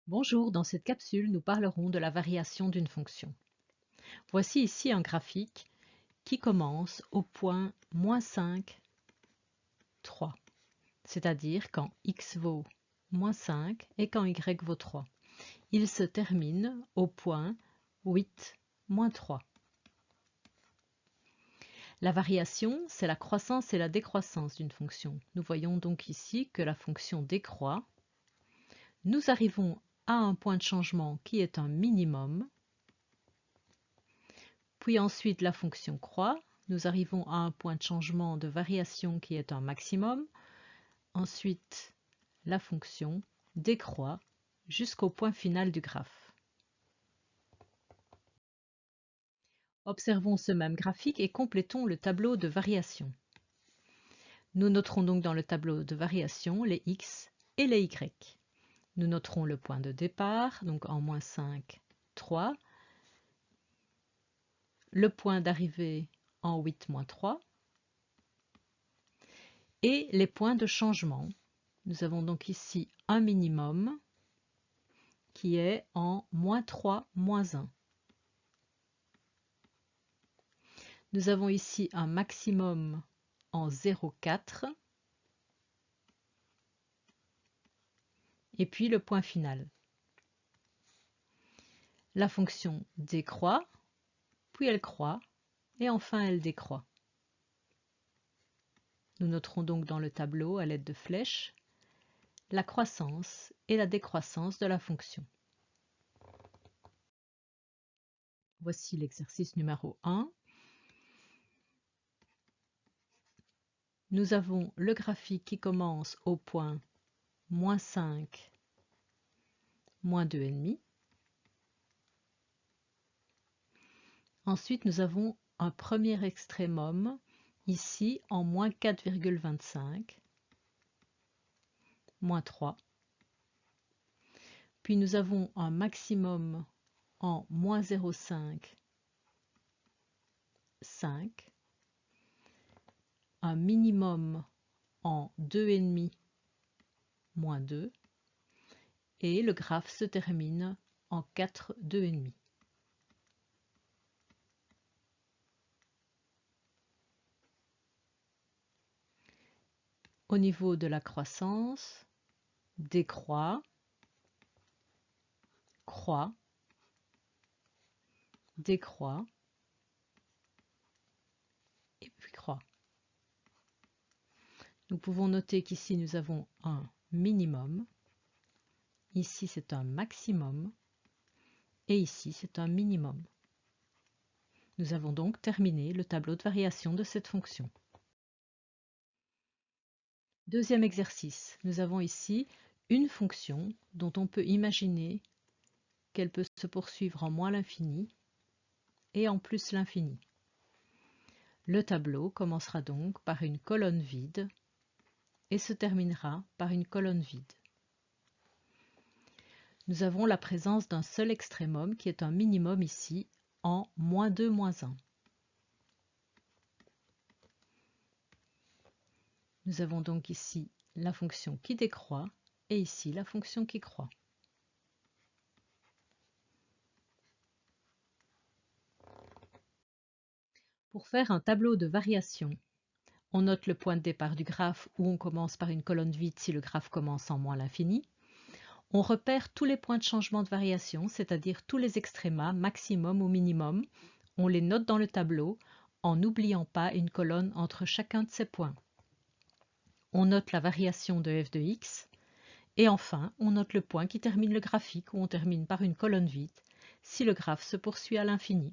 Bonjour, dans cette capsule, nous parlerons de la variation d'une fonction. Voici ici un graphique qui commence au point -5, 3, c'est-à-dire quand x vaut -5 et quand y vaut 3. Il se termine au point 8, -3. La variation, c'est la croissance et la décroissance d'une fonction. Nous voyons donc ici que la fonction décroît. Nous arrivons à un point de changement qui est un minimum. Puis ensuite la fonction croît. Nous arrivons à un point de changement de variation qui est un maximum. Ensuite, la fonction décroît jusqu'au point final du graphe. Observons ce même graphique et complétons le tableau de variation. Nous noterons donc dans le tableau de variation les x et les y. Nous noterons le point de départ, donc en -5, 3, le point d'arrivée en 8, -3, et les points de changement. Nous avons donc ici un minimum qui est en -3, -1. Nous avons ici un maximum en 0,4 et puis le point final. La fonction décroît, puis elle croît et enfin elle décroît. Nous noterons donc dans le tableau à l'aide de flèches la croissance et la décroissance de la fonction. Voici l'exercice numéro 1. Nous avons le graphique qui commence au point -5, -2,5. Ensuite, nous avons un premier extrémum, ici en -4,25, -3. Puis nous avons un maximum en -0,5, 5. Un minimum en 2,5, -2. Et le graphe se termine en 4, 2,5. Au niveau de la croissance, décroît, croît, décroît, et puis croît. Nous pouvons noter qu'ici nous avons un minimum, ici c'est un maximum, et ici c'est un minimum. Nous avons donc terminé le tableau de variation de cette fonction. Deuxième exercice, nous avons ici une fonction dont on peut imaginer qu'elle peut se poursuivre en moins l'infini et en plus l'infini. Le tableau commencera donc par une colonne vide et se terminera par une colonne vide. Nous avons la présence d'un seul extrémum qui est un minimum ici en -2, -1. Nous avons donc ici la fonction qui décroît et ici la fonction qui croît. Pour faire un tableau de variation, on note le point de départ du graphe où on commence par une colonne vide si le graphe commence en moins l'infini. On repère tous les points de changement de variation, c'est-à-dire tous les extrémas, maximum ou minimum. On les note dans le tableau en n'oubliant pas une colonne entre chacun de ces points. On note la variation de f de x. Et enfin, on note le point qui termine le graphique où on termine par une colonne vide si le graphe se poursuit à l'infini.